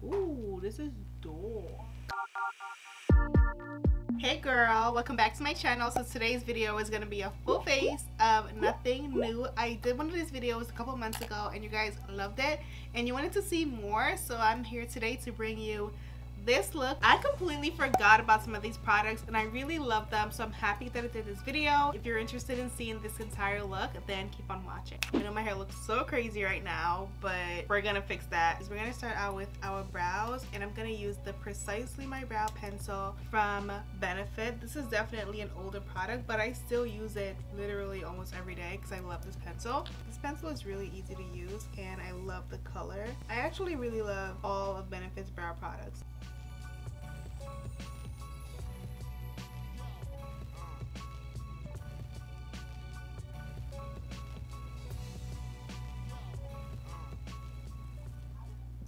Ooh, this is dope. Hey girl, welcome back to my channel. So today's video is going to be a full face of nothing new. I did one of these videos a couple months ago and you guys loved it and you wanted to see more, so I'm here today to bring you this look. I completely forgot about some of these products and I really love them, so I'm happy that I did this video. If you're interested in seeing this entire look, then keep on watching. I know my hair looks so crazy right now, but we're gonna fix that. We're gonna start out with our brows and I'm gonna use the Precisely My Brow pencil from Benefit. This is definitely an older product, but I still use it literally almost every day because I love this pencil. This pencil is really easy to use and I love the color. I actually really love all of Benefit's brow products.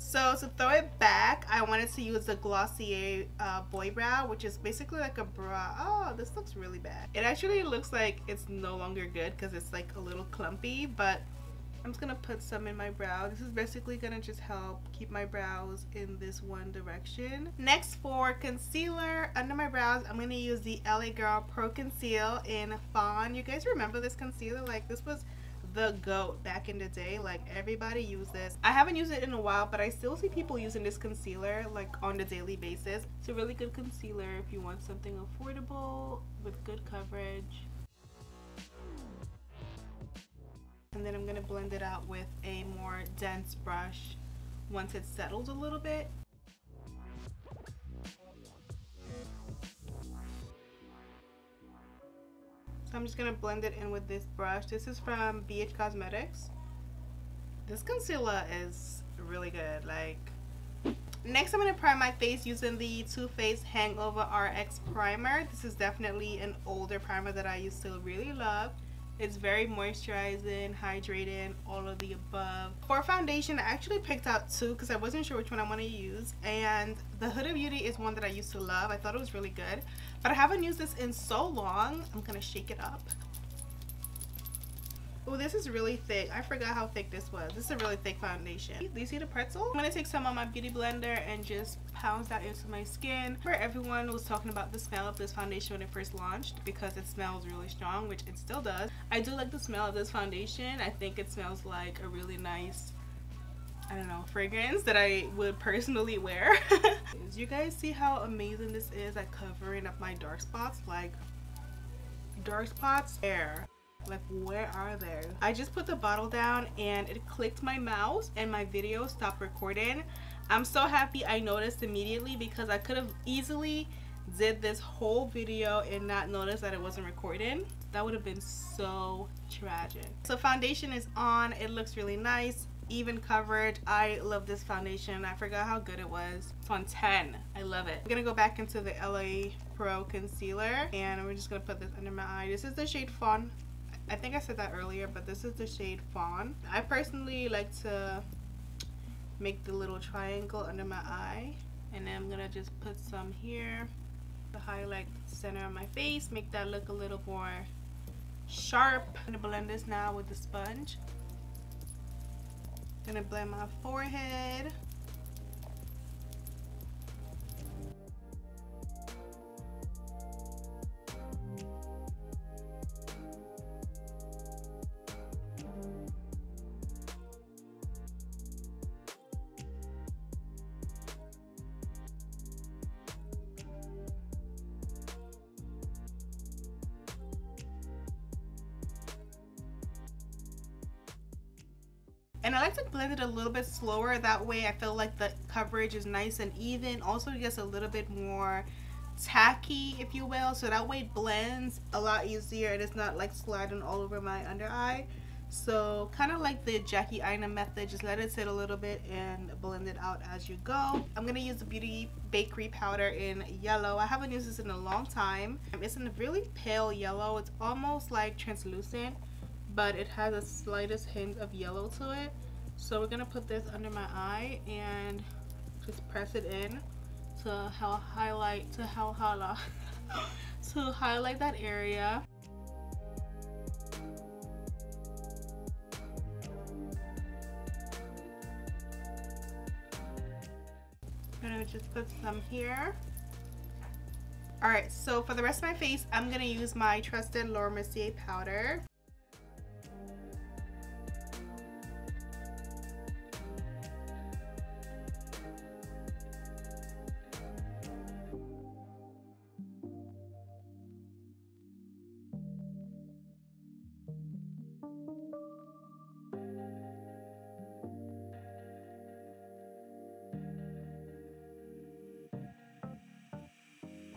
So to throw it back, I wanted to use the Glossier Boy Brow, which is basically like a brow. Oh, this looks really bad. It actually looks like it's no longer good because it's like a little clumpy, but I'm just gonna put some in my brow. This is basically gonna just help keep my brows in this one direction. Next, for concealer under my brows, I'm gonna use the LA Girl Pro Conceal in Fawn. You guys remember this concealer? Like, this was the GOAT back in the day. Like, everybody used this. I haven't used it in a while, but I still see people using this concealer like on a daily basis. It's a really good concealer if you want something affordable with good coverage. And then I'm gonna blend it out with a more dense brush once it's settled a little bit. So I'm just gonna blend it in with this brush. This is from BH Cosmetics. This concealer is really good. Like, next I'm gonna prime my face using the Too Faced Hangover RX primer. This is definitely an older primer that I used to really love. It's very moisturizing, hydrating, all of the above. For foundation, I actually picked out two because I wasn't sure which one I want to use. And the Huda Beauty is one that I used to love. I thought it was really good. But I haven't used this in so long. I'm going to shake it up. Oh, this is really thick. I forgot how thick this was. This is a really thick foundation. Do you see the pretzel? I'm gonna take some on my beauty blender and just pounce that into my skin. For everyone was talking about the smell of this foundation when it first launched because it smells really strong, which it still does. I do like the smell of this foundation. I think it smells like a really nice, I don't know, fragrance that I would personally wear. Do you guys see how amazing this is at covering up my dark spots? Like, dark spots, air. Like, where are they? I just put the bottle down and it clicked my mouse and my video stopped recording. I'm so happy I noticed immediately because I could have easily did this whole video and not notice that it wasn't recording. That would have been so tragic. So foundation is on. It looks really nice. Even coverage. I love this foundation. I forgot how good it was. It's on 10. I love it. I'm gonna go back into the LA Pro concealer and we're just gonna put this under my eye. This is the shade Fawn. I think I said that earlier, but this is the shade Fawn. I personally like to make the little triangle under my eye, and then I'm gonna just put some here to highlight the center of my face, make that look a little more sharp. I'm gonna blend this now with the sponge. I'm gonna blend my forehead. And I like to blend it a little bit slower. That way I feel like the coverage is nice and even. Also, it gets a little bit more tacky, if you will. So that way it blends a lot easier and it's not like sliding all over my under eye. So kind of like the Jackie Aina method, just let it sit a little bit and blend it out as you go. I'm going to use the Beauty Bakery powder in yellow. I haven't used this in a long time. It's in a really pale yellow. It's almost like translucent, but it has a slightest hint of yellow to it. So we're gonna put this under my eye and just press it in to help highlight to highlight that area. I'm gonna just put some here. Alright, so for the rest of my face, I'm gonna use my trusted Laura Mercier powder.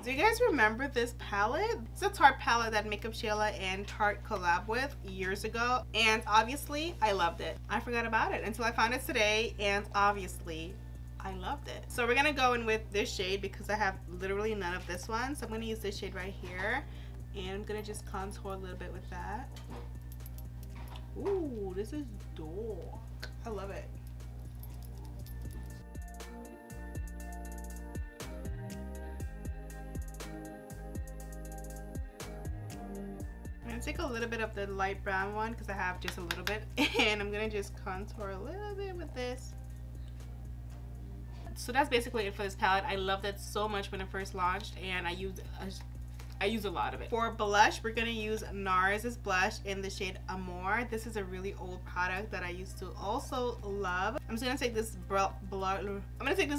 Do you guys remember this palette? It's a Tarte palette that Makeup Shayla and Tarte collab with years ago, and obviously I loved it. I forgot about it until I found it today, and obviously I loved it. So we're gonna go in with this shade because I have literally none of this one. So I'm gonna use this shade right here, and I'm gonna just contour a little bit with that. Ooh, this is dark. I love it. Take a little bit of the light brown one because I have just a little bit, and I'm gonna just contour a little bit with this. So that's basically it for this palette. I loved it so much when it first launched, and I use a lot of it. For blush, we're gonna use NARS's blush in the shade Amour. This is a really old product that I used to also love. I'm just gonna take this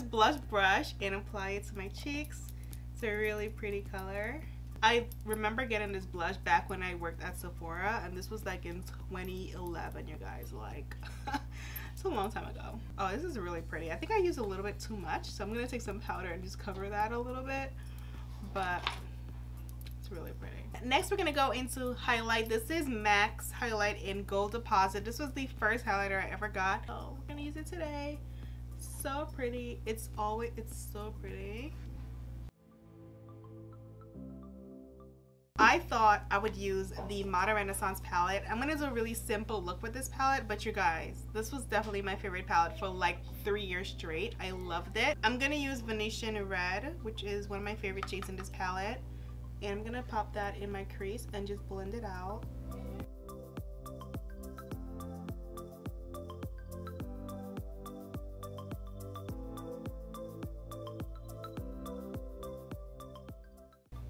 blush brush and apply it to my cheeks. It's a really pretty color. I remember getting this blush back when I worked at Sephora, and this was like in 2011, you guys, like it's a long time ago. Oh, this is really pretty. I think I used a little bit too much, so I'm gonna take some powder and just cover that a little bit, but it's really pretty. Next, we're gonna go into highlight. This is MAC's highlight in Gold Deposit. This was the first highlighter I ever got. Oh, we're gonna use it today. So pretty. It's so pretty. I thought I would use the Modern Renaissance palette. I'm gonna do a really simple look with this palette, but you guys, this was definitely my favorite palette for like 3 years straight. I loved it. I'm gonna use Venetian Red, which is one of my favorite shades in this palette, and I'm gonna pop that in my crease and just blend it out.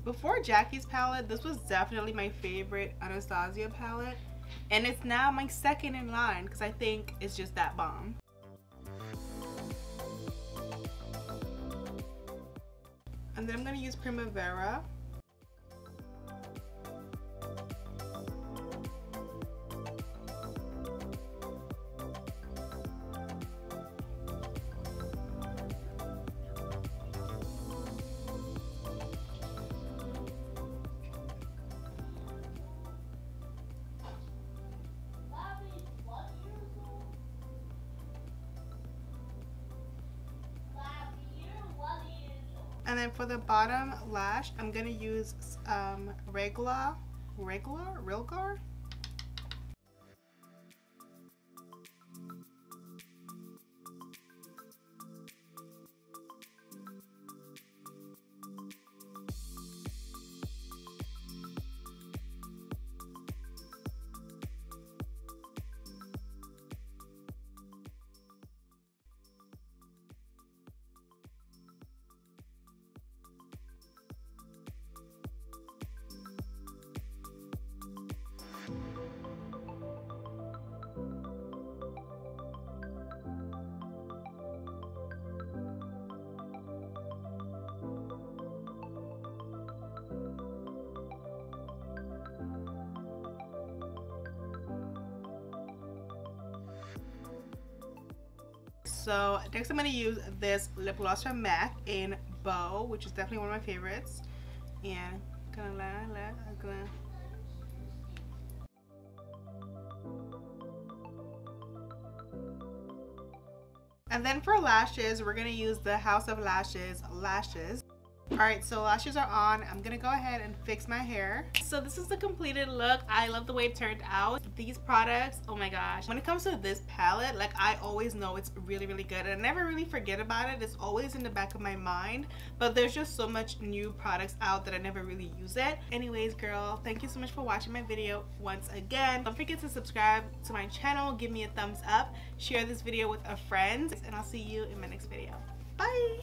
Before Jackie's palette, this was definitely my favorite Anastasia palette, and it's now my second in line because I think it's just that bomb. And then I'm going to use Primavera. And then for the bottom lash, I'm gonna use Reglar. So next I'm going to use this lip gloss from MAC in Bow, which is definitely one of my favorites. And And then for lashes, we're going to use the House of Lashes lashes. Alright, so lashes are on. I'm gonna go ahead and fix my hair. So this is the completed look. I love the way it turned out. These products, oh my gosh. When it comes to this palette, like I always know it's really, really good. And I never really forget about it. It's always in the back of my mind. But there's just so much new products out that I never really use it. Anyways, girl, thank you so much for watching my video once again. Don't forget to subscribe to my channel. Give me a thumbs up. Share this video with a friend. And I'll see you in my next video. Bye!